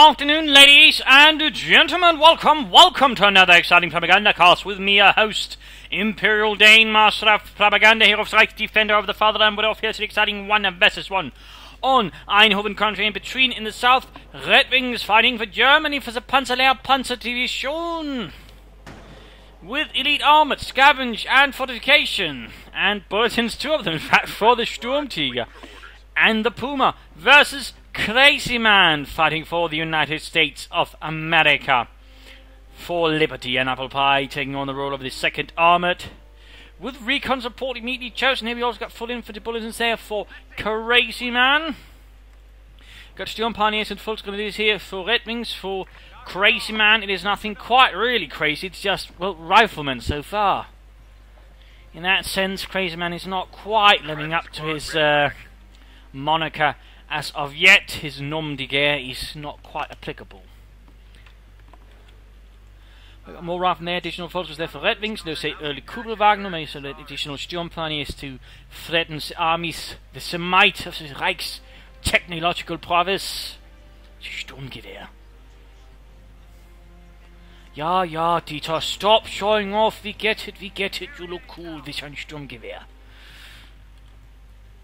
afternoon, ladies and gentlemen. Welcome to another exciting Propagandacast with me, your host, Imperial Dane, Master of Propaganda, Hero of Reich, Defender of the Fatherland. We're off here to the exciting 1 versus 1 on Eindhoven country. In between, in the south, Redxwings fighting for Germany for the Panzerlehr Panzerdivision. With elite armor, scavenge, and fortification. And bulletins, 2 of them, in fact, for the Sturmtiger. And the Puma versus Crazyman, fighting for the United States of America. For liberty and apple pie, taking on the role of the 2nd Armoured. With recon support immediately chosen. Here we also got full infantry bulletins there for Crazyman. Got Sturmpioneers and full grenadiers here for Redxwings. For Crazyman, it is nothing quite really crazy. It's just, well, riflemen so far. In that sense, Crazyman is not quite living up to his moniker as of yet. His nom de guerre is not quite applicable. We've got more riflemen there, additional focus there for Redxwings. No say early Kugelwagen, maybe so that additional Sturmpioneers to threaten the armies, the might of the Reich's technological prowess. Sturmgewehr. Ja, Dieter, stop showing off. We get it, you look cool with ein Sturmgewehr.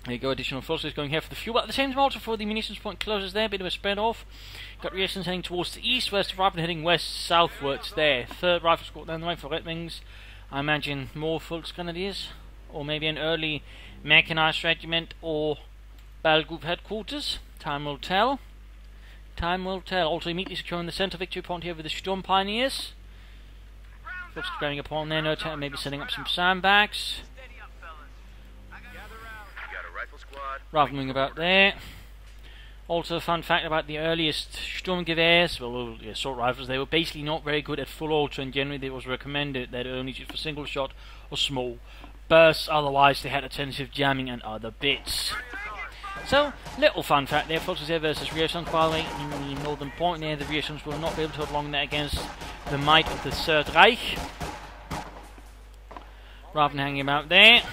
There you go, additional forces going here for the fuel, but at the same time also for the munitions point closes there, bit of a spread off. Got resistance heading towards the east, whereas the rifle heading west-southwards there. 3rd Rifle Squad down the way for Redxwings. I imagine more Volksgrenadiers, or maybe an early mechanized regiment, or battle group headquarters. Time will tell. Time will tell. Also immediately securing the centre victory point here with the Sturmpioneers. Volks going upon there, no time, maybe setting up some sandbags. Riflemen about there. Also a fun fact about the earliest Sturmgewehrs, well, assault rifles, they were basically not very good at full auto, and generally it was recommended that only used for single shot or small bursts, otherwise they had a tendency of jamming and other bits. So, little fun fact there, Foxes here versus Rearsuns, by the way, in the northern point there, the Rearsuns will not be able to hold long there against the might of the Third Reich. Rather than hanging about there.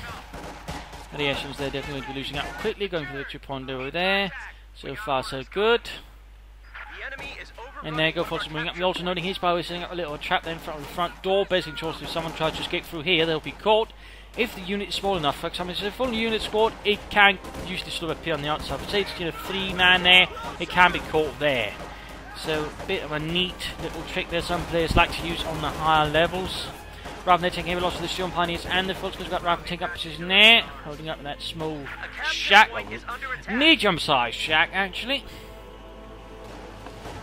The Rearsuns they're definitely going to be losing out quickly, going for the victory point over there. So far so good. And there you go, Foxes moving up. We're also noting he's by setting up a little trap there in front of the front door, basically ensures if someone tries to escape through here, they'll be caught. If the unit is small enough, for example, if it's a full unit squad, it can usually sort of appear on the outside. But say it's 3-man there, it can be caught there. So a bit of a neat little trick there some players like to use on the higher levels. Rather than taking heavy loss to the Sturmpioneers and the Volks, got Rather taking up position there, holding up that small shack, medium-sized shack actually.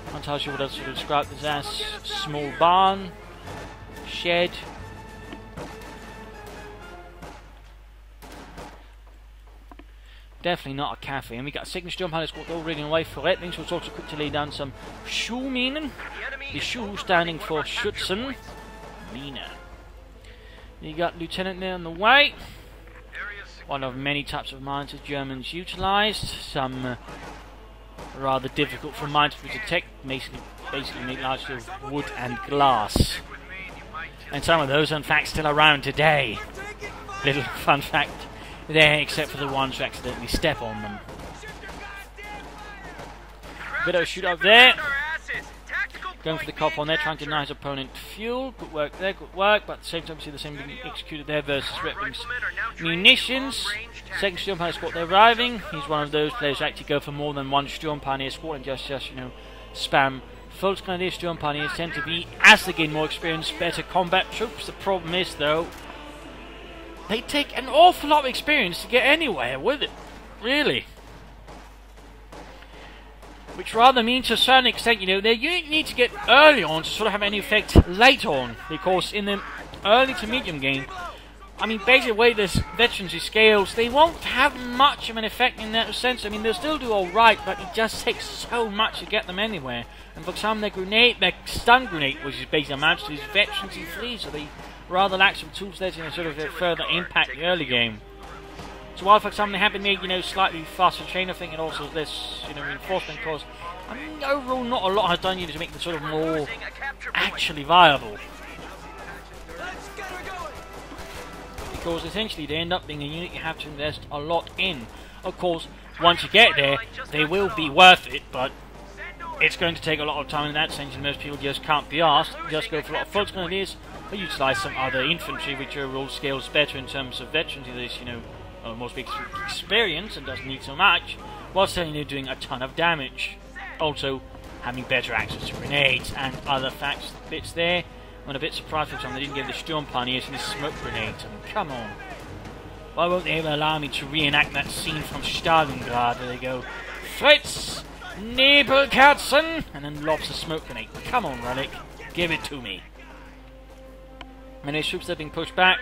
I'm not sure what else to describe this as. Small barn, shed. Definitely not a cafe. And we got a second Sturmpioneer squad all reading away for Redxwings, was also quick to lay down some Schuhminen. The Schuh standing for Schützen. Mina. You got Lieutenant there on the way. One of many types of mines the Germans utilised. Some rather difficult for mines to detect, basically made largely of wood and glass. And some of those are in fact still around today. Little fun fact there, except for the ones who accidentally step on them. Bit of a shoot up there. Going for the cop on there, trying to deny his opponent fuel. Good work there, good work. But at the same time, we see the same being executed there versus Redxwings. Munitions. 2nd Sturmpioneer squad they're arriving. He's one of those players who actually go for more than one Sturmpioneer squad and just spam. Volksgrenadier Sturmpioneers tend to be, as they gain more experience, better combat troops. The problem is, though, they take an awful lot of experience to get anywhere with it. Really. Which rather means to a certain extent, their unit needs to get early on to sort of have any effect late on. Because in the early to medium game, I mean, basically the way this veterancy scales, they won't have much of an effect in that sense. I mean, they'll still do alright, but it just takes so much to get them anywhere. And for some, their stun grenade, which is basically amounts to, is veterancy free, so they rather lack some tools there to sort of further impact the early game. So while for example they have been made, slightly faster chain, I think it also less, reinforcement cost. I mean, overall not a lot has done to make them sort of more actually viable. Because essentially they end up being a unit you have to invest a lot in. Of course, once you get there, they will be worth it, but it's going to take a lot of time in that sense, and most people just can't be asked. Just go for a lot of focus grenadiers, or utilise some other infantry, which overall scales better in terms of veterans. There's, most big experience and doesn't need so much, while still doing a ton of damage. Also, having better access to grenades and other bits there. I'm a bit surprised for example they didn't give the Sturm Pioneers any smoke grenades. I mean, come on. Why won't they ever allow me to reenact that scene from Stalingrad where they go, Fritz, Nebelkerzen, and then lobs a smoke grenade. Come on, Relic, give it to me. Many troops are being pushed back.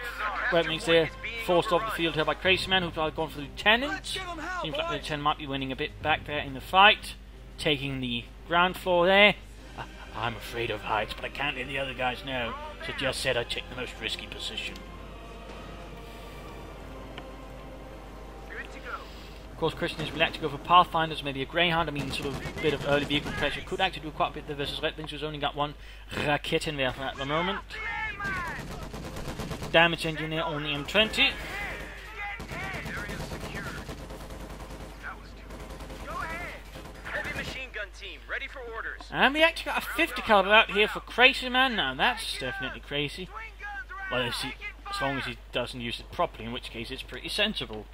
Redxwings there, forced off the field here by Crazyman, who's probably gone for the Lieutenant. Seems like the Lieutenant might be winning a bit back there in the fight, taking the ground floor there. I'm afraid of heights, but I can't let the other guys know, so just said I'd take the most risky position. Of course, Christians will actually go for Pathfinders, maybe a Greyhound. I mean, sort of a bit of early vehicle pressure could actually do quite a bit there versus Redxwings, who's only got one Raketenwerfer at the moment. Damage engineer on the M20. And we actually got a 50 caliber out here for Crazyman. Now that's definitely crazy. Well, as long as he doesn't use it properly, in which case it's pretty sensible.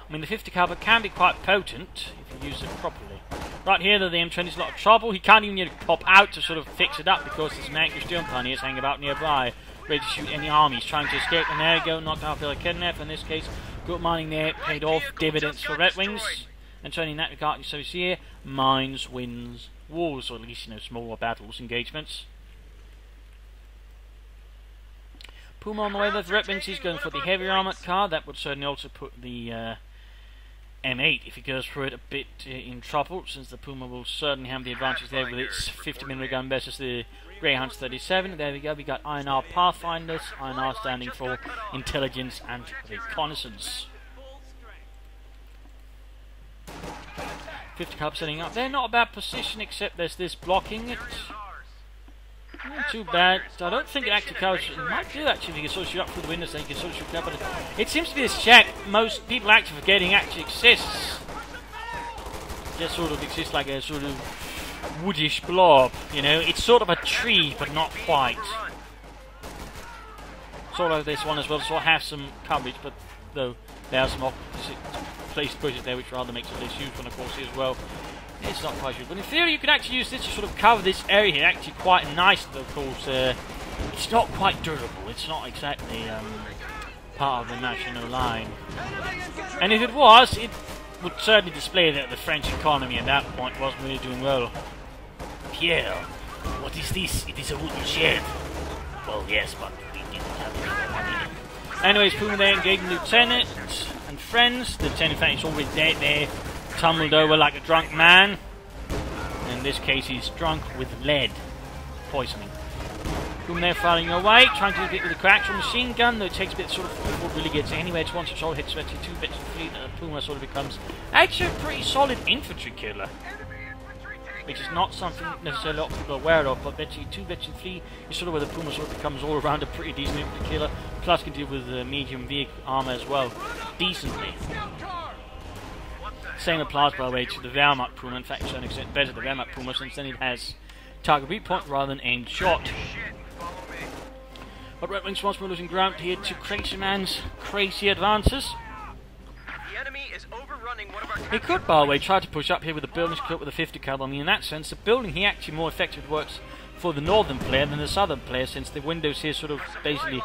I mean, the 50 caliber can be quite potent if you use it properly. Right here, though, the M20 is a lot of trouble. He can't even pop out to sort of fix it up because there's Mank Sturm Pioneers hanging about nearby, ready to shoot any armies trying to escape. And there we go, knocked out by Kednev. In this case, good mining there, paid off dividends for Redxwings. And turning in that regard, so you see here, mines wins wars, or at least smaller battles, engagements. Puma on the way with Redxwings, he's going for the heavy armoured car. That would certainly also put the M8, if he goes for it, a bit in trouble, since the Puma will certainly have the advantage there with its 50mm gun versus the Greyhound's 37. There we go, we got INR Pathfinders, INR standing for Intelligence and Reconnaissance. 50 caliber setting up there, not a bad position, except there's this blocking it. Not too bad. I don't think it actually covers. It might do actually if you can sort of shoot up through the windows, then you can sort of shoot up. But it seems to be this shack most people actually forgetting actually exists. Just sort of exists like a sort of woodish blob, It's sort of a tree, but not quite. Sort of this one as well, so I have some coverage, but though there are some opposite placed bushes there, which rather makes it less useful, of course, as well. It's not quite useful. But in theory, you could actually use this to sort of cover this area here, actually quite nice, though, of course. It's not quite durable. It's not exactly part of the national line. And if it was, it would certainly display that the French economy at that point wasn't really doing well. Pierre, what is this? It is a wooden shed. Well, yes, but we didn't have any money. Anyways, Puma there engaging Lieutenant and friends. The Lieutenant, in fact, is already dead there, tumbled over like a drunk man. In this case, he's drunk with lead poisoning. Puma there firing away, trying to do a bit with the coaxial machine gun, though it takes a bit sort of before it really gets anywhere. Once it sort of hits 22 bits of fleet, Puma sort of becomes actually a pretty solid infantry killer. Which is not something necessarily a lot of people are aware of, but between 2 bits and 3 is sort of where the Puma sort of becomes all around a pretty decent infantry killer, plus can deal with medium vehicle armor as well, decently. Same applies, by the way, to the Wehrmacht Puma. In fact, to a certain extent better the Wehrmacht Puma, since then it has target beat point rather than aimed shot. But Redxwings once more losing ground here to Crazyman's crazy advances. He could, by the way, try to push up here with the buildings killed with a 50 caliber. I mean, in that sense, the building here actually more effective works for the northern player than the southern player, since the windows here sort of basically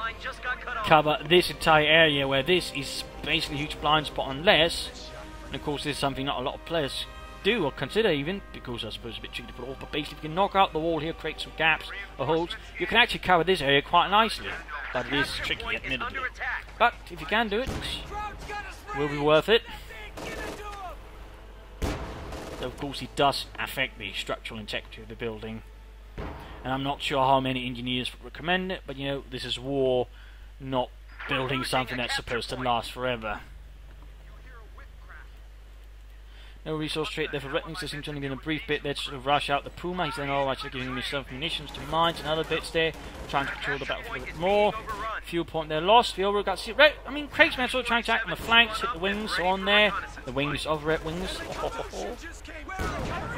cover this entire area, where this is basically a huge blind spot unless, and of course this is something not a lot of players do or consider even, because I suppose it's a bit tricky to put off, but basically if you can knock out the wall here, create some gaps or holes, you can actually cover this area quite nicely. But it is tricky, admittedly. But if you can do it, it will be worth it. Though of course it does affect the structural integrity of the building, and I'm not sure how many engineers would recommend it, but this is war, not building something that's supposed to last forever. No resource trait there for Redxwings. There seems to only been a brief bit there to sort of rush out the Puma. He's then alright, giving himself munitions to mines and other bits there, trying to control the battlefield a bit more. Fuel point there lost. The overall got I mean, Crazyman sort of trying to attack on the flanks, hit the wings, so on there. The wings of Redxwings.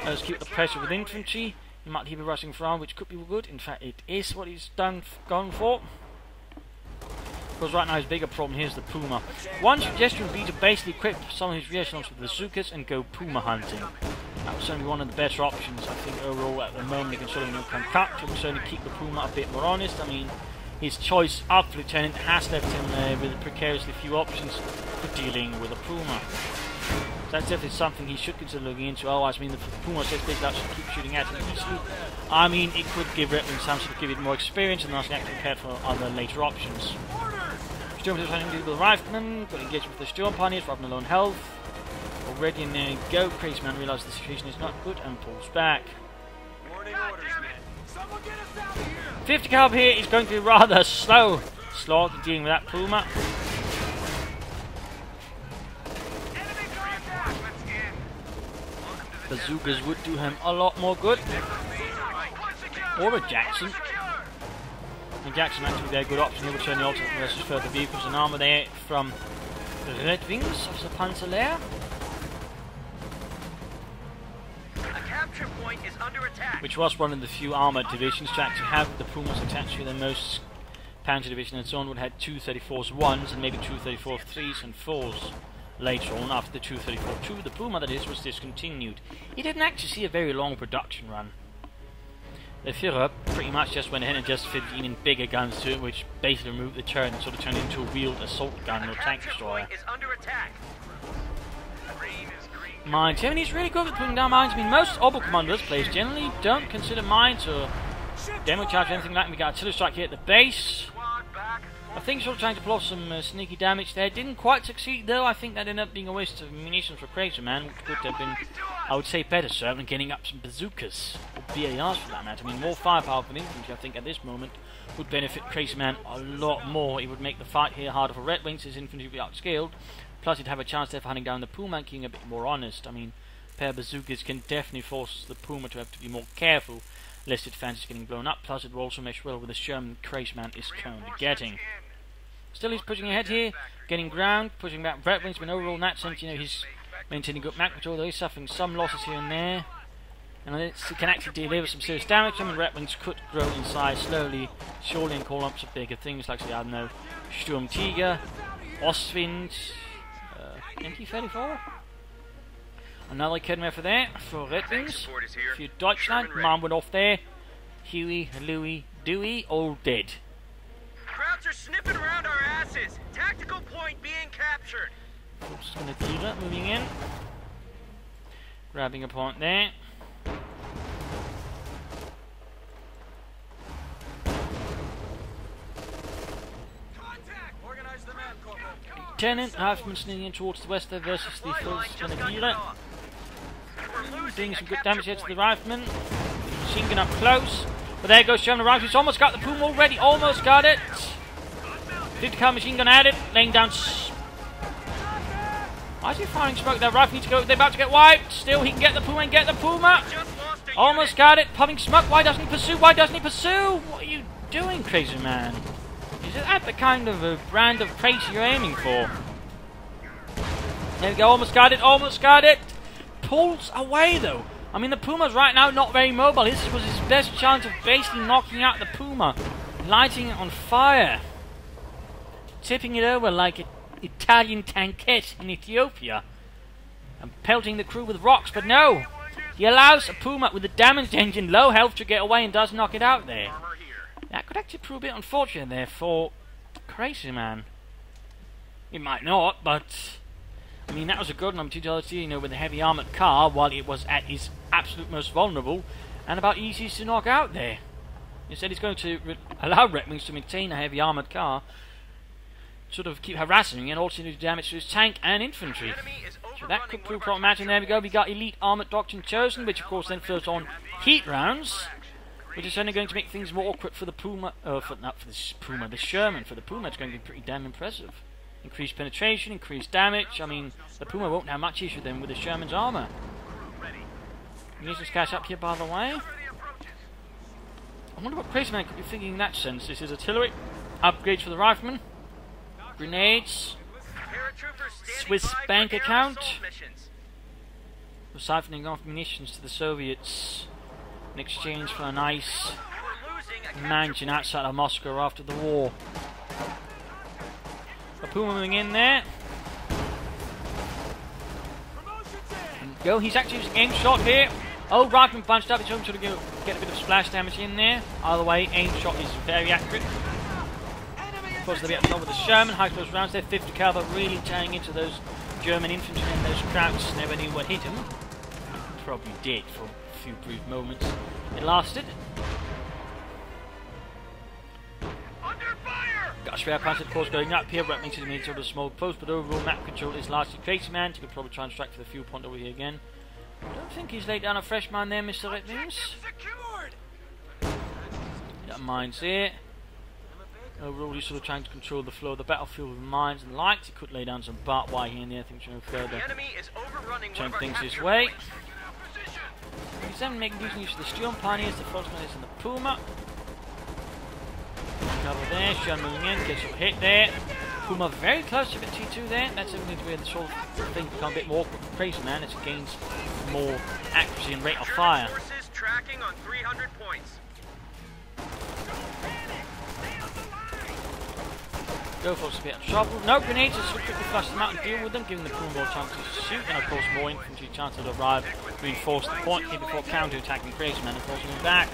Let's keep the pressure with infantry. He might keep a rushing from, which could be good. In fact, it is what he's gone for. Because right now his bigger problem here is the Puma. One suggestion would be to basically equip some of his rear echelons with bazookas and go Puma hunting. That would certainly be one of the better options. I think overall at the moment he can sort of come cut to certainly keep the Puma a bit more honest. I mean, his choice of Lieutenant has left him with precariously few options for dealing with a Puma. So that's definitely something he should consider looking into. Otherwise, I mean, the Puma says basically that should keep shooting at him easily. I mean, it could give Redxwings some sort of give it more experience and thus actually prepared for other later options. Storm is trying to do with the Rifleman, got engaged with the Storm Pioneers, rather than alone health. Already in there you go, Crazyman realises the situation is not good and pulls back. 50 cal here is going to be rather slow dealing with that Puma. Bazookas would do him a lot more good. Or a Jackson. And Jackson actually be a good option. He would turn the ultimate versus further vehicles and armour there from the Redxwings of the Panzer. Which was one of the few armoured divisions to actually have the Pumas attached to the most Panzer division and so on would have had 234s 1s and maybe 234 3s and 4s. Later on, after the 234-2, the Puma that is was discontinued. It didn't actually see a very long production run. The Führer pretty much just went ahead and just fitted in bigger guns to it, which basically removed the turret and sort of turned it into a wheeled assault gun or tank destroyer. Mines. I mean, he's really good at putting down mines. I mean, most Obel Commanders players generally don't consider mines or demo charge or anything like that. We got artillery strike here at the base. I think sort of trying to pull off some sneaky damage there. Didn't quite succeed though. I think that ended up being a waste of munitions for Crazyman, which could have been, I would say, better served than getting up some bazookas or BARs for that matter. I mean, more firepower for the infantry, I think, at this moment would benefit Crazyman a lot more. It would make the fight here harder for Redxwings. His infantry would be outscaled. Plus, he'd have a chance there for hunting down the Puma and being a bit more honest. I mean, a pair of bazookas can definitely force the Puma to have to be more careful lest it fancies getting blown up. Plus, it will also mesh well with the Sherman Crazyman is currently getting. Still, he's pushing ahead here, getting ground, pushing back Redxwings, but overall in that sense, you know, he's maintaining good map control, though he's suffering some losses here and there. And it can actually deliver some serious damage to him, and Redxwings could grow in size slowly, surely, and call up some bigger things, like, say, I don't know, Sturm Tiger, Ostwind, MT-34. Another Kedmefer there for Redxwings. For Deutschland, Mom went off there. Huey, Louie, Dewey, all dead. Krauts are sniffing around our asses. Tactical point being captured. Just gonna do that, moving in. Grabbing a point there. Lieutenant Halfman sneaking in towards the west there versus the first Grenadier. Doing some good damage here to the Rifleman. Machine gun up close. But there goes Sherman Rifle. He's almost got the Puma already. Almost got it. 50 cal machine gun at it. Laying down. Why is he firing smoke there? Rifle needs to go. They're about to get wiped. Still, he can get the Puma and get the Puma. Almost got it. Pumping smoke. Why doesn't he pursue? Why doesn't he pursue? What are you doing, Crazyman? Is that the kind of a brand of praise you're aiming for? There we go. Almost got it. Almost got it. Pulls away though. I mean, the Puma's right now not very mobile. This was his best chance of basically knocking out the Puma, lighting it on fire, tipping it over like an Italian tankette in Ethiopia, and pelting the crew with rocks. But no, he allows a Puma with a damaged engine, low health, to get away and does knock it out there. That could actually prove a bit unfortunate there for Crazyman. It might not, but I mean, that was a good number 2, you know, with a heavy armoured car while it was at its absolute most vulnerable and about easiest to knock out there. Instead, he's going to allow Redxwings to maintain a heavy armoured car, sort of keep harassing and also do damage to his tank and infantry. So that could prove problematic. And there we go, we got elite armoured doctrine chosen, which of course then fills on heat rounds, which is only going to make things more awkward for the Puma, not for this Puma, the Sherman. For the Puma, it's going to be pretty damn impressive. Increased penetration, increased damage. I mean, the Puma won't have much issue then with the Sherman's armor. Needs to catch up here, by the way. I wonder what Crazyman could be thinking in that sense. This is artillery. Upgrades for the riflemen. Grenades. Swiss bank account. For siphoning off munitions to the Soviets in exchange for a nice mansion outside of Moscow after the war. A Puma moving in there. And go, he's actually using aim shot here. Oh, rifleman bunched up, he's hoping to get a bit of splash damage in there. Either way, aim shot is very accurate. Of course, they'll be up top with the Sherman, high close rounds there, 50 caliber, really tearing into those German infantry and those Krauts. Never knew what hit him. Probably did for a few brief moments. It lasted. Got a spare punch, of course, going up here. Redxwings is made sort of small post, but overall map control is largely Crazyman. He could probably try and strike for the fuel point over here again. I don't think he's laid down a fresh mine there, Mr. Redxwings. That mine's here. Overall, he's sort of trying to control the flow of the battlefield with mines and lights. He could lay down some barbed wire here and there, I think, to no further turn things his way. He's then making use of the Steel Pioneers, the Frostman and the Puma. Cover there, Sherman moving in, gets a hit there. Puma very close to the T2 there. That's something where the sort of thing become a bit more awkward for Crazyman as it gains more accuracy and rate of fire. Tracking on 300 points. Go for a bit of trouble. No grenades, just quickly flush them out and deal with them, giving the Puma more chances to shoot, and of course more infantry chances to arrive, reinforce the point here before counter-attacking Crazyman and forcing him back.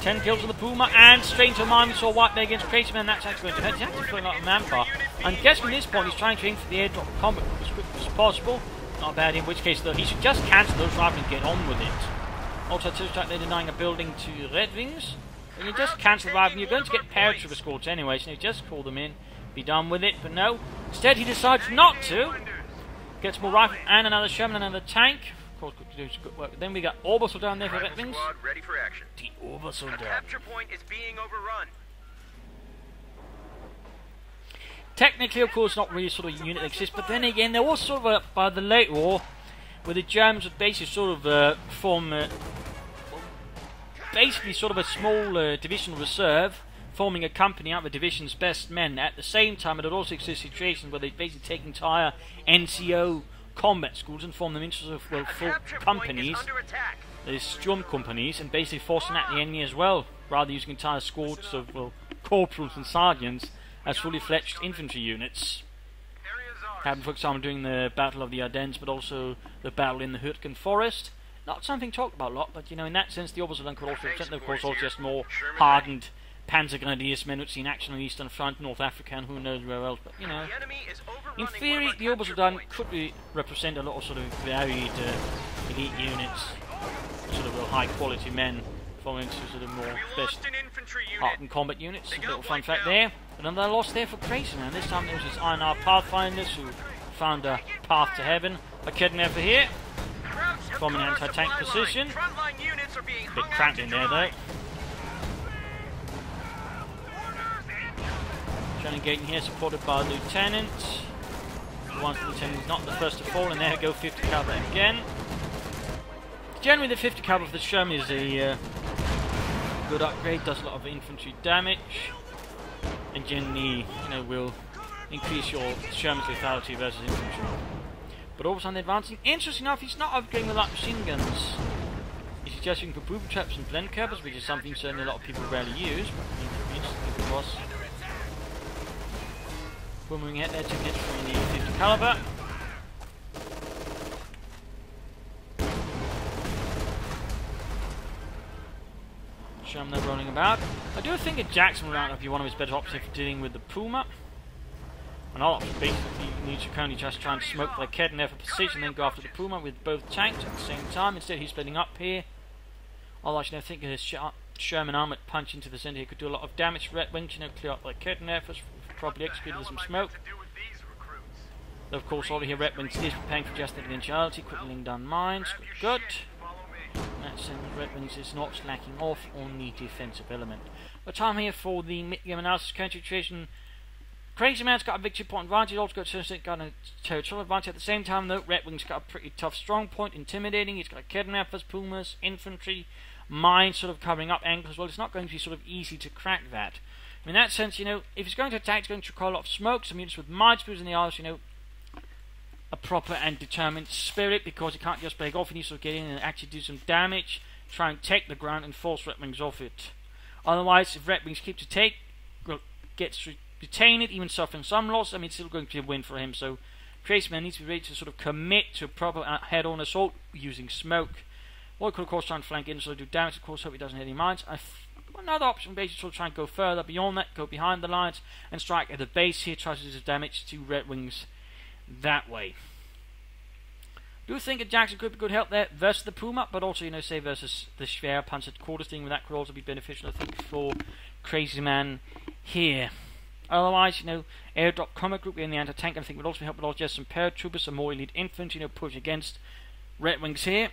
10 kills on the Puma, and straight into a mine we saw white there against Crazyman. That's actually going to hurt. He's actually feeling like a manpower. I'm guessing at this point he's trying to aim for the airdrop combat as quickly as possible. Not bad, in which case though he should just cancel those rifles and get on with it. Also, to strike, they're denying a building to Redxwings. When you just cancel the rifle, you're going to get paratrooper escorts anyway, so you just call them in, be done with it. But no, instead he decides not to. Gets more rifle and another Sherman and another tank. Of course, could do some good work. Then we got Orbital down there for Redxwings. Ready for action. The Orbital down. Capture point is being overrun. Technically, of course, not really sort of unit that exists, but then again, there was sort of by the late war, where the Germans would basically sort of form basically sort of a small divisional reserve, forming a company out of the division's best men. At the same time, it had also existed situations where they'd basically take entire NCO combat schools and form them into sort of, well, full companies, these Sturm companies, and basically force them at the enemy as well, rather using entire squads of, well, corporals and sergeants as fully fledged infantry units. Happened, for example, during the Battle of the Ardennes, but also the battle in the Hürtgen Forest. Not something talked about a lot, but you know, in that sense, the Orbital could also represent, of course, also just more hardened Panzer Grenadiers men who'd seen action on the Eastern Front, North Africa, and who knows where else. But you know, in theory, the Orbital could represent a lot of sort of varied elite units, sort of real high-quality men, falling into sort of more best hardened combat units. A little fun fact there. Another loss there for Crazyman. This time it was his INR Pathfinders who found a path to heaven. A kidnapper for here, from an anti-tank position. Bit cramped in there though. Shannon Gaten here, supported by a lieutenant. Once the lieutenant is not the first to fall, and there we go, 50 caliber again. Generally, the 50 caliber for the Sherman is a good upgrade. Does a lot of infantry damage, and generally, you know, will increase your Sherman's lethality versus infantry. But all of a sudden, advancing. Interesting enough, he's not upgrading with light machine guns. He's suggesting for booby traps and blend covers, which is something certainly a lot of people rarely use. But interesting for us. We're moving ahead there, 2 hits from the 50 caliber. Sherman there rolling about. I do think a Jackson round would be one of his better options for dealing with the Puma. And all options basically needs to currently just try and smoke like Kedden there for precision, then go after the Puma with both tanks at the same time. Instead he's splitting up here. Although I should think his Sherman armoured punch into the centre here could do a lot of damage to Redxwings, you know, clear up like Kedden there for probably executed with some smoke. Though of course over here Redxwings is preparing for just eventuality, quickly laying down mines, good. That and Redxwings is not slacking off on the defensive element. But time here for the mid-game analysis current situation. Crazyman's got a victory point advantage, also got a territorial advantage. At the same time though, Redxwings got a pretty tough strong point, intimidating. He's got kidnappers, pumas, infantry, mines sort of covering up angles as well. It's not going to be sort of easy to crack that. In that sense, you know, if he's going to attack, he's going to require a lot of smoke, some units with mine spears in the eyes, you know, a proper and determined spirit, because he can't just break off, he needs to get in and actually do some damage, try and take the ground and force Redxwings off it. Otherwise, if Redxwings keep to take, gets to retain it, even suffering some loss, I mean, it's still going to be a win for him. So Crazyman needs to be ready to sort of commit to a proper head-on assault using smoke. Or he could of course try and flank in, so do damage, of course, hope he doesn't hit any mines. Another option basically sort of try and go further beyond that, go behind the lines and strike at the base here, try to do some damage to Redxwings that way. Do think that Jackson could be good help there versus the Puma, but also, you know, say versus the Schwer Panzer Quarter thing, that could also be beneficial, I think, for Crazyman here. Otherwise, you know, airdrop combat group in the anti-tank, I think would also help, but also just some paratroopers, some more elite infantry, you know, push against Redxwings here.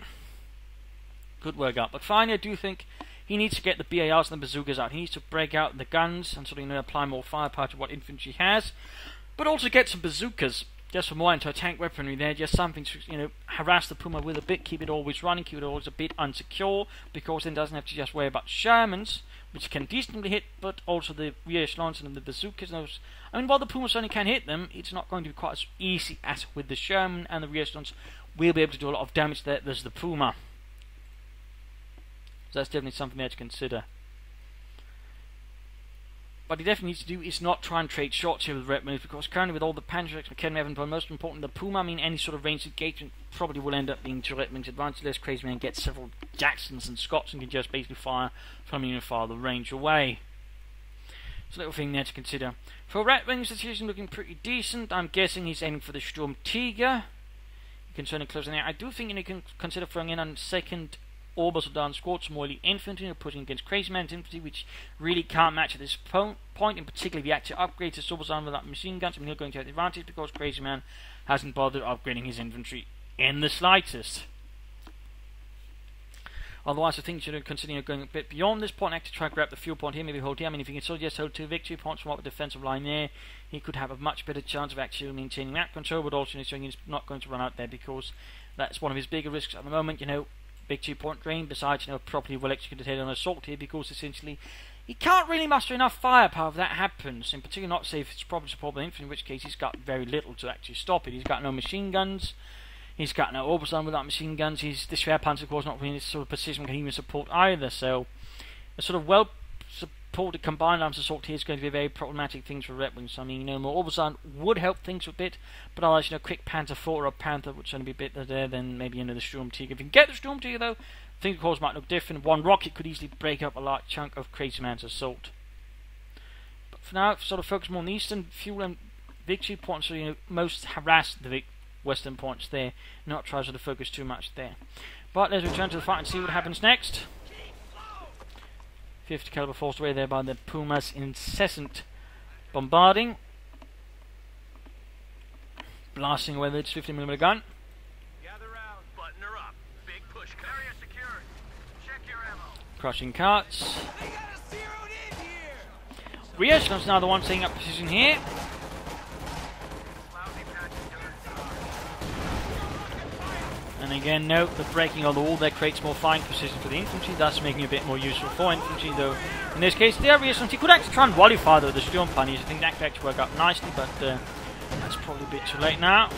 Could work out. But finally, I do think he needs to get the BARs and the bazookas out. He needs to break out the guns and sort of, you know, apply more firepower to what infantry has, but also get some bazookas, just for more anti-tank weaponry there, just something to, you know, harass the Puma with a bit, keep it always running, keep it always a bit unsecure, because then doesn't have to just worry about Shermans, which can decently hit, but also the rear echelons and the bazookas. Those, I mean, while the Puma certainly can hit them, it's not going to be quite as easy as with the Sherman, and the rear echelons will be able to do a lot of damage there versus the Puma. So that's definitely something there to consider. What he definitely needs to do is not try and trade shots here with Redxwings, because currently with all the Panzerx, McKenna, but most important the Puma, I mean, any sort of ranged engagement probably will end up being to Redxwings' advantage. Unless Crazyman gets several Jacksons and Scots and can just basically fire from even farther range away. It's a little thing there to consider. For Redxwings, the situation looking pretty decent. I'm guessing he's aiming for the Sturm Tiger. You can certainly close in there. I do think you can consider throwing in on second Obersoldaten squad, some more elite infantry, pushing against Crazyman's infantry, which really can't match at this point. In particular, if you actually upgrade to Obersoldaten without machine guns, I mean, you're going to have the advantage because Crazyman hasn't bothered upgrading his infantry in the slightest. Otherwise, I think you should consider going a bit beyond this point, actually try to grab the fuel point here, maybe hold here. I mean, if you can still just hold 2 victory points from up the defensive line there, he could have a much better chance of actually maintaining map control, but also showing he's not going to run out there, because that's one of his bigger risks at the moment, you know. Big 2-point drain, besides, you know, properly well executed head on assault here, because essentially he can't really muster enough firepower if that happens. In particular, not say if it's properly supported by infantry, in which case he's got very little to actually stop it. He's got no machine guns, he's got no Obersoldaten without machine guns, the Schwer Panzer of course not really in this sort of position can even support either, so a sort of well supported combined arms assault here is going to be a very problematic thing for Redxwings. I mean, you know, more Obersoldaten would help things a bit, but otherwise, you know, quick Panzer IV or a Panther would certainly be a bit there than maybe, you know, the Sturm Tiger. If you can get the Sturm Tiger though, things of course might look different. One rocket could easily break up a large chunk of Crazyman's assault. But for now, sort of focus more on the eastern fuel and victory points, so, you know, most harass the western points there, not try to sort of focus too much there. But let's return to the fight and see what happens next. 50 caliber forced away there by the Puma's incessant bombarding. Blasting away with its 50mm gun. Gather round, button her up. Big push, carrier secured. Check your ammo. Crushing carts. Reassurance now the one taking up position here. And again, note the breaking of the wall there creates more firing position for the infantry, thus making it a bit more useful for infantry, though in this case the reassurance he could actually try and volley fire though the Sturm Pioneers. I think that could actually work out nicely, but that's probably a bit too late now.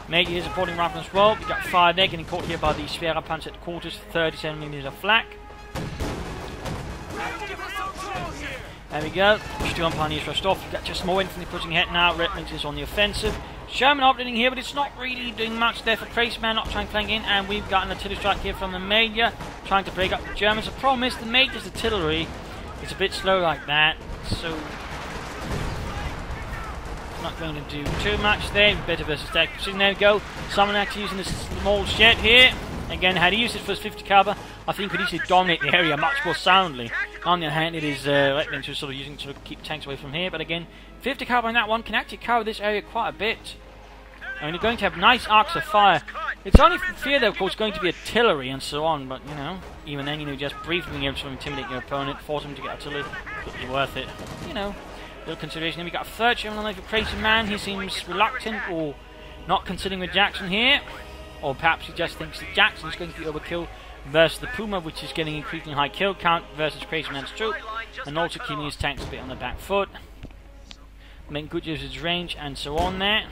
Major here supporting rifle as well. We got fired there, getting caught here by the Schwer Panzer quarters, 37mm of flak. There we go. Sturm Pioneers rushed off. We've got just more infantry pushing ahead now. Redxwings is on the offensive. Sherman operating here, but it's not really doing much there for Crazyman, not trying to flank in, and we've got an artillery strike here from the Major, trying to break up the Germans. The problem is the Major's artillery is a bit slow like that, so not going to do too much there. Better versus that. So there we go. Someone actually using this small shed here. Again, had he used it for his 50 caliber, I think he could easily dominate the area much more soundly. On the other hand, it is Redxwings who's sort of using to keep tanks away from here. But again, 50 caliber in that one can actually cover this area quite a bit. I mean, you're going to have nice arcs of fire It's only fear, though, of course, going to be artillery and so on, but, you know, even then, you know, just briefly being able to intimidate your opponent, force him to get artillery, completely worth it. You know, little consideration. Then we got a third German on the for Crazyman. He seems reluctant or not considering with Jackson here, or perhaps he just thinks that Jackson is going to be overkill versus the Puma, which is getting increasingly high kill count versus Crazyman's troop, and also keeping his tanks a bit on the back foot, making good use of his range and so on there.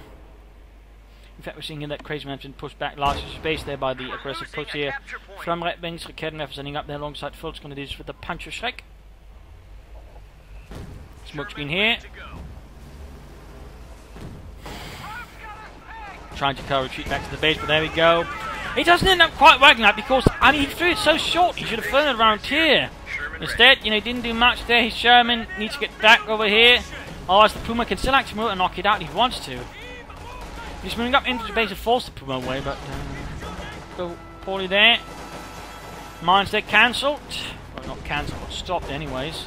In fact, we're seeing here that Crazyman's been pushed back largely to space there by the aggressive push here from Redxwings. Redxwings sending up there alongside Fult's going to do this with the Puncher Shrek. Smoke screen here. Trying to retreat back to the base, but there we go. It doesn't end up quite working out because, I mean, he threw it so short, he should have thrown it around here. Instead, you know, he didn't do much there. His Sherman needs to get back over here. Otherwise, the Puma can still actually move and knock it out if he wants to. He's moving up into the base to force the Puma away, but go poorly there. Mines there cancelled. Well, not cancelled, but stopped anyways.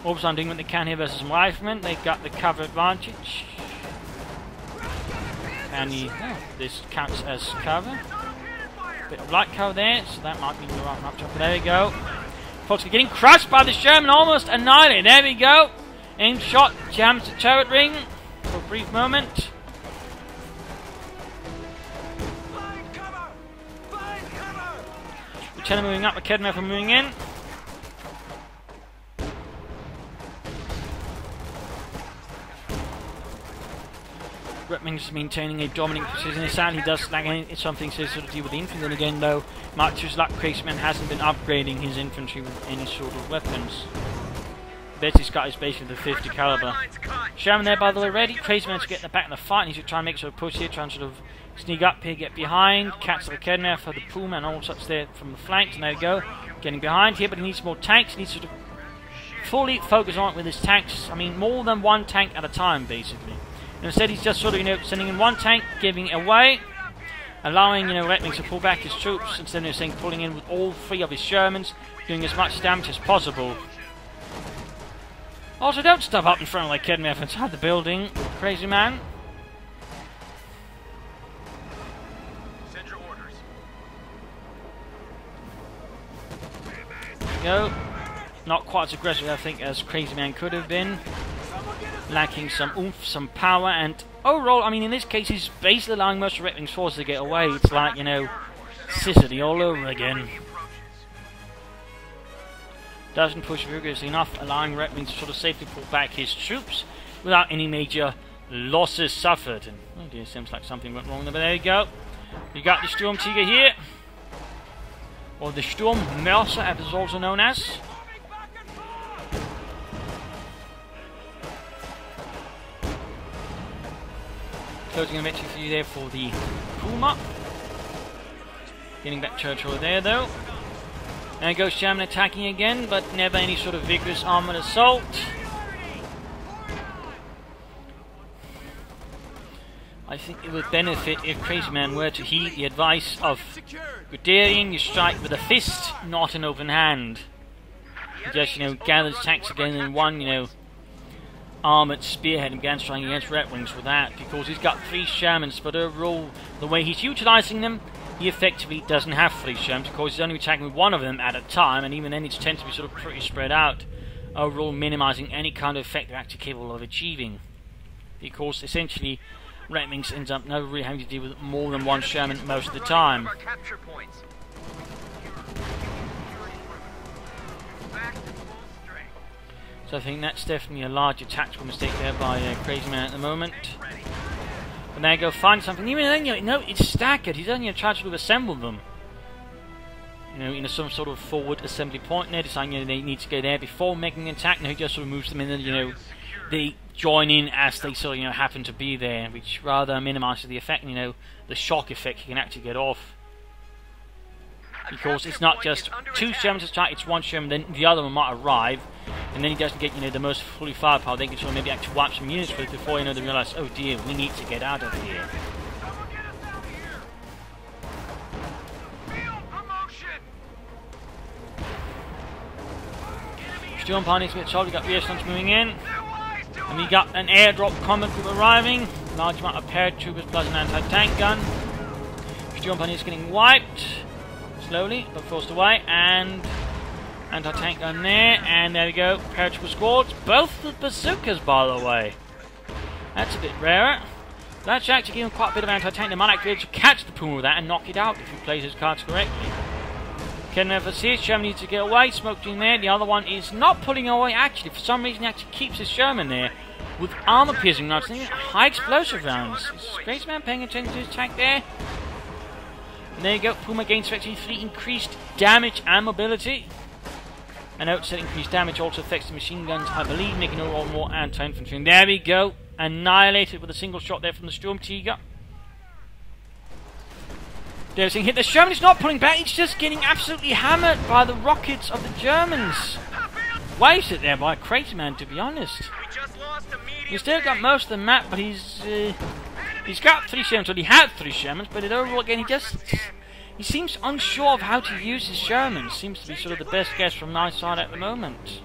Orbs doing what they can here versus some riflemen. They got the cover advantage. And this counts as cover. Bit of light cover there, so that might be the right matchup. There we go. Folks are getting crushed by the Sherman, almost annihilated. There we go. Aim shot, jams the turret ring for a brief moment. Lieutenant moving up, Academy moving in. Redxwings is maintaining a dominant position. Sadly, he does lag something to sort of deal with the infantry. Then again, though, much to his luck, Crazyman hasn't been upgrading his infantry with any sort of weapons. Bet he's got his base with the 50 caliber. Sherman there, by the way, ready. Crazyman to get in the back in the fight. He's trying to make sort of push here, trying to sort of sneak up here, get behind, catch the Academy for the Puma and all such there from the flanks. And there we go, getting behind here, but he needs more tanks. He needs to sort of fully focus on it with his tanks. I mean, more than one tank at a time, basically. Instead, he's just sort of, you know, sending in one tank, giving it away, allowing, you know, Redxwings to pull back his troops, instead of saying pulling in with all three of his Shermans, doing as much damage as possible. Also, don't stop up in front of the Academy inside the building, Crazyman. Send your orders. There we go. Not quite as aggressive, I think, as Crazyman could have been. Lacking some oomph, some power, and overall, I mean, in this case, he's basically allowing most of Redxwings' forces to get away. It's like, you know, Sicily all over again. Doesn't push vigorously enough, allowing Redxwings to sort of safely pull back his troops without any major losses suffered. And, oh dear, seems like something went wrong there, but there you go. You got the Sturm Tiger here, or the Sturm Mörser, as it's also known as. Closing a victory for you there for the Puma. Getting back territory there though. There goes Sherman attacking again, but never any sort of vigorous armored assault. I think it would benefit if Crazyman were to heed the advice of Guderian. You strike with a fist, not an open hand. He just, you know, gathers tanks again in one, you know, armoured spearhead and began striking against Redxwings with that, because he's got 3 Shermans, but overall, the way he's utilising them, he effectively doesn't have 3 Shermans, because he's only attacking with one of them at a time, and even then it tends to be sort of pretty spread out, overall minimising any kind of effect they're actually capable of achieving. Because essentially, Redxwings ends up never really having to deal with more than one Sherman most of the time. So I think that's definitely a larger tactical mistake there by Crazyman at the moment. And there go, find something. Even then, you know, it's staggered. He's only trying to assemble them. You know, in some sort of forward assembly point there, deciding, you know, they need to go there before making an attack. No, he just sort of moves them in, and, you know, they join in as they sort of, you know, happen to be there, which rather minimises the effect, you know, the shock effect he can actually get off. Because it's not just 2 Shermans to strike, it's 1 Sherman, then the other one might arrive, and then he doesn't get, you know, the most fully firepower. They can sort of maybe actually wipe some units with before, you know, they realise, oh dear, we need to get out of here. Sturm Pioneers to get solved. We got reassurance moving in, and we got an airdrop combat group arriving. Large amount of paratroopers plus an anti-tank gun. Storm Pioneers getting wiped. Slowly, but forced away. And anti-tank gun there. And there we go. Paratrooper squads. Both the bazookas, by the way. That's a bit rarer. That's actually giving quite a bit of anti-tank. They might actually be able to catch the Puma with that and knock it out if he plays his cards correctly. Can never see it. Sherman needs to get away. Smoked in there. The other one is not pulling away. Actually, for some reason, he actually keeps his Sherman there with armor-piercing rounds. High explosive rounds. Is Crazyman paying attention to his tank there? And there you go. Puma gains effectively 3 increased damage and mobility. And note that increased damage also affects the machine guns, I believe, making overall more anti-infantry. And there we go. Annihilated with a single shot there from the Storm Tiger. There's hit the Sherman. He's not pulling back. He's just getting absolutely hammered by the rockets of the Germans. Wasted there by Crazyman, to be honest. He's still got most of the map, but he's got 3 Shermans. Well, he had 3 Shermans, but overall again he seems unsure of how to use his Shermans. Seems to be sort of the best guess from my side at the moment.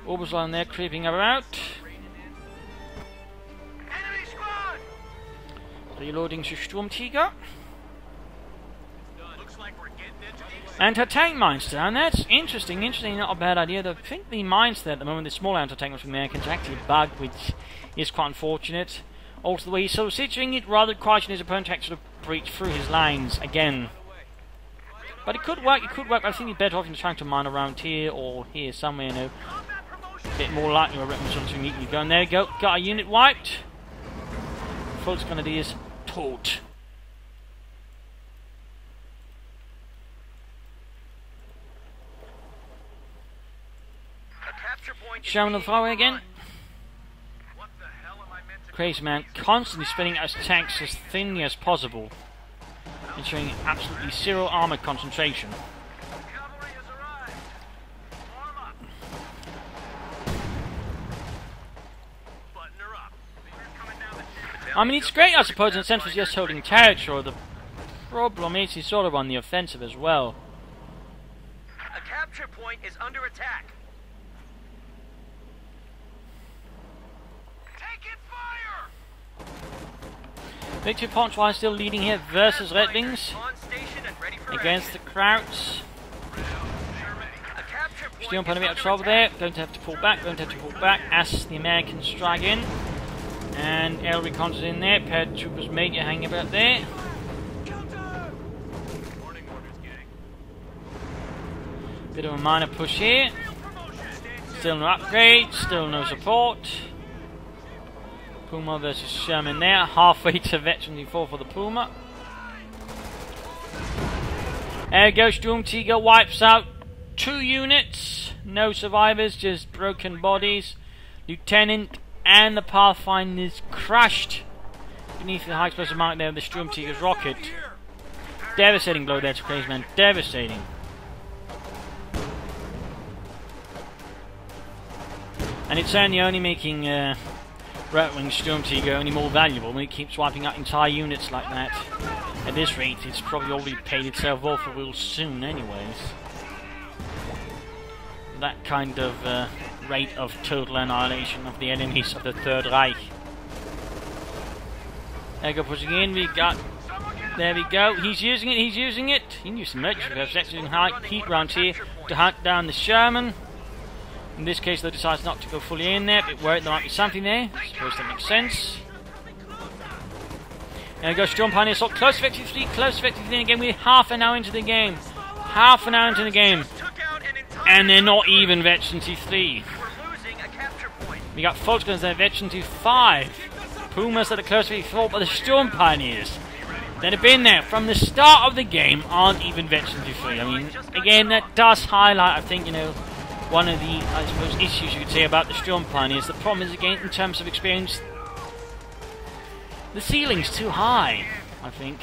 Orbs line there, creeping about. Reloading to Storm Tiger. Anti-tank mines down. That's interesting. Not a bad idea. I think the mines there at the moment, the small anti-tank from there, can actually bug, which is quite unfortunate. Also, the way he's sort of situating it, rather causing his opponent to actually breach through his lines again. But it could work. I think he's better off in trying to mine around here or here somewhere, you know. A bit more likely where Redxwings to meet you go. And there you go. Got a unit wiped. All it's going to do is taunt. Sherman on the throwaway again. Crazyman constantly spinning out his tanks as thinly as possible, ensuring absolutely zero armor concentration. I mean, it's great, I suppose, in a sense, for just holding territory. The problem is he's sort of on the offensive as well. A capture point is under attack. Taking fire! Victory points while still leading here versus Redxwings against the Krauts. Still putting a bit of trouble there. Going to have to pull back. As the Americans strike in. And Elricon's in there. Paratroopers Major hanging about there. Bit of a minor push here. Still no upgrade. Still no support. Puma versus Sherman there. Halfway to Veteran 4 for the Puma. There goes Storm Tiger. Wipes out 2 units. No survivors. Just broken bodies. Lieutenant and the Pathfinder's crushed beneath the high explosive mark there of the Storm Tiger's rocket. Devastating blow there to Crazyman. Devastating. And it's certainly only making Redxwings Storm Tiger only more valuable when it keeps wiping out entire units like that. At this rate, it's probably already paid itself off real soon anyways. That kind of rate of total annihilation of the enemies of the Third Reich. There we go, pushing in, there we go, he's using it. He used some emergency effects using high heat rounds here to hunt down the Sherman. In this case, though, decides not to go fully in there, but worried there might be something there. I suppose that makes sense. There we go, Storm Pioneer assault, close to 53 again. We're half an hour into the game. And they're not even Veteran 3. We got Volksguns there, Veteran 5. Pumas that are close to 4, but the Storm Pioneers that have been there from the start of the game aren't even Veteran 3. I mean, again, that does highlight, I think, you know, one of the, I suppose, issues you could say about the Storm Pioneers. The problem is, again, in terms of experience, the ceiling's too high, I think.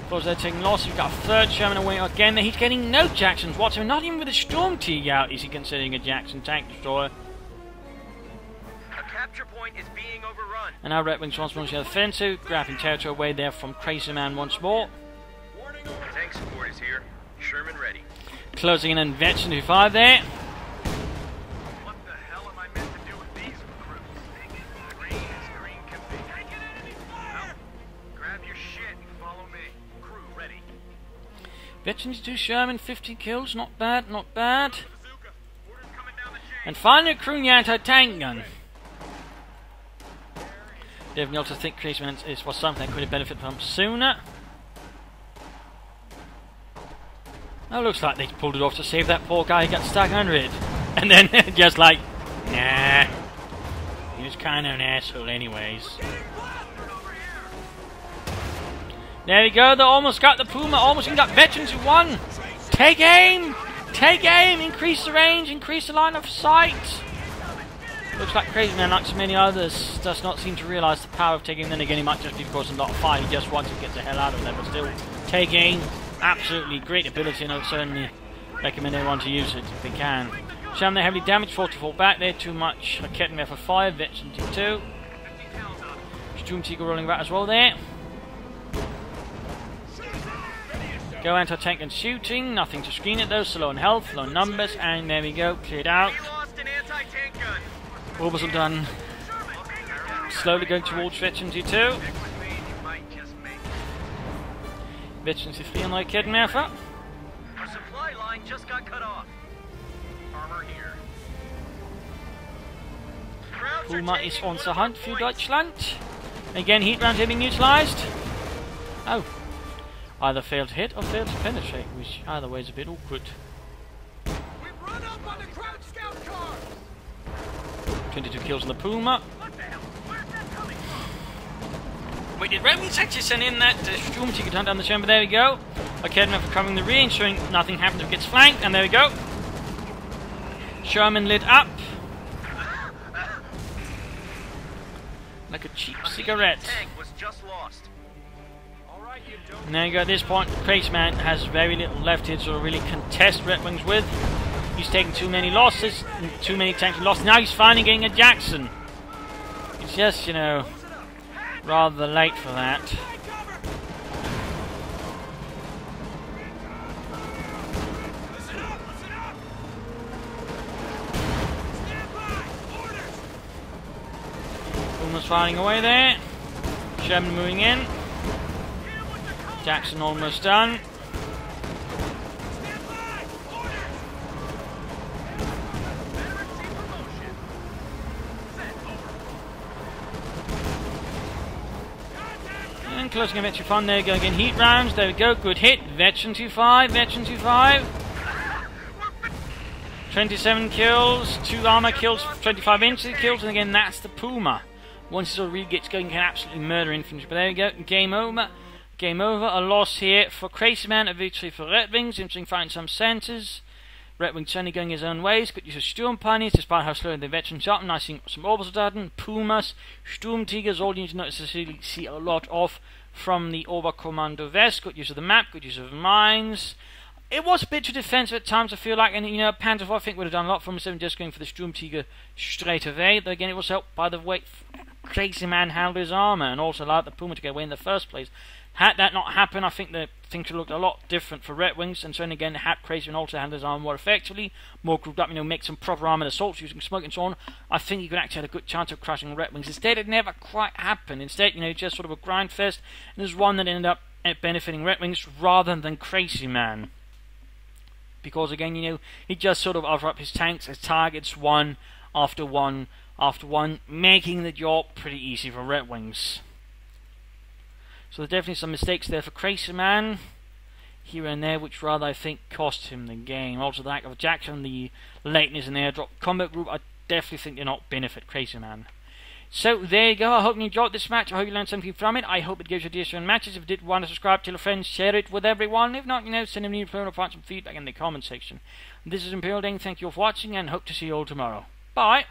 Of course, they're taking loss. You've got a third Sherman away again. He's getting no Jacksons whatsoever. Not even with a Storm Tiger out is he considering a Jackson tank destroyer. A capture point is being overrun. And now Redxwings once more to the offensive, grabbing territory away there from Crazyman once more. Tank support is here. Sherman ready. closing in on Veteran 25 there. What the hell am I meant to do with these recruits? Green is green can be. Well, grab your shit and follow me. Crew ready. Veteran 2 Sherman, 50 kills, not bad, not bad. Bazooka. Orders coming down the chain. And finally a crew anti-tank gun. Definitely also think Crazyman was something I could have benefited from sooner. Oh, looks like they pulled it off to save that poor guy who got stuck under it. And then just like, nah. He was kind of an asshole anyways. There we go, they almost got the Puma, almost even got Veterans who won. Take aim! Take aim! Increase the range, increase the line of sight. Looks like Crazyman, like so many others, does not seem to realise the power of taking. Then again, he might just be causing a lot of fire. He just wants to get the hell out of there, but still, take aim. Absolutely great ability, and I would certainly recommend everyone to use it if they can. Sherman, they're heavily damaged, 44 back there, too much. Raketten there for 5, Veteran 2. Stormtiger rolling back as well there. Go anti-tank and shooting, nothing to screen it though, so low in health, low in numbers, and there we go, cleared out. Almost all done. Slowly going towards Veteran 2. Veteran 3 on like Raketten Werfer. Our supply line just got cut off. Armor here. Puma is on the hunt for Deutschland. Again, heat rounds are being utilised. Oh. Either failed to hit or failed to penetrate, which either way is a bit awkward. We've run up on the crowd scout car. 22 kills on the Puma. What the hell? Where's that coming from? Wait, did Redxwings actually send in that Stormtiger to hunt down the chamber? There we go. Raketten Werfer covering the rear, ensuring nothing happens if it gets flanked, and there we go. Sherman lit up. Like a cheap cigarette. Tank was just lost. And there you go, at this point, Crazyman has very little left here to really contest Redxwings with. He's taken too many losses, too many tanks lost. Now he's finally getting a Jackson. It's just, you know, rather late for that. Almost firing away there. Sherman moving in. Jackson almost done. And closing a Veteran 5, there we go again, heat rounds, there we go, good hit, Veteran 25, Veteran 25. 27 kills, 2 armor kills, 25 infantry kills, and again that's the Puma. Once it sort of really gets going, you can absolutely murder infantry, but there we go, game over. Game over, a loss here for Crazyman, a victory for Redxwings, interesting fight in some senses. Redxwings certainly going his own ways, good use of Sturmpanies, despite how slow the veterans are. Nice seeing some Obersoldaten, Pumas, Sturmtigers, all you need to not necessarily see a lot of from the Oberkommando West. Good use of the map, good use of mines. It was a bit too defensive at times, I feel like, and you know, Panther I think would have done a lot for him instead of just going for the Sturmtiger straight away. Though again, it was helped by the way Crazyman handled his armor and also allowed the Puma to get away in the first place. Had that not happened, I think the things would have looked a lot different for Redxwings, and so again, had Crazyman also handled his armor more effectively, more grouped up, you know, make some proper armored assaults using smoke and so on, I think he could actually have a good chance of crushing Redxwings. Instead, it never quite happened. Instead, you know, just sort of a grind fest, and there's one that ended up benefiting Redxwings rather than Crazyman. Because again, you know, he just sort of offered up his tanks as targets one after one after one, making the job pretty easy for Redxwings. So there's definitely some mistakes there for Crazyman here and there, which rather I think cost him the game. Also the lack of a Jackson, the lateness in the airdrop combat group, I definitely think did not benefit Crazyman. So there you go, I hope you enjoyed this match, I hope you learned something from it, I hope it gives you ideas for matches. If you did want to subscribe, tell your friends, share it with everyone. If not, you know, send them an email or find some feedback in the comment section. This is Imperial Dane, thank you all for watching and hope to see you all tomorrow. Bye!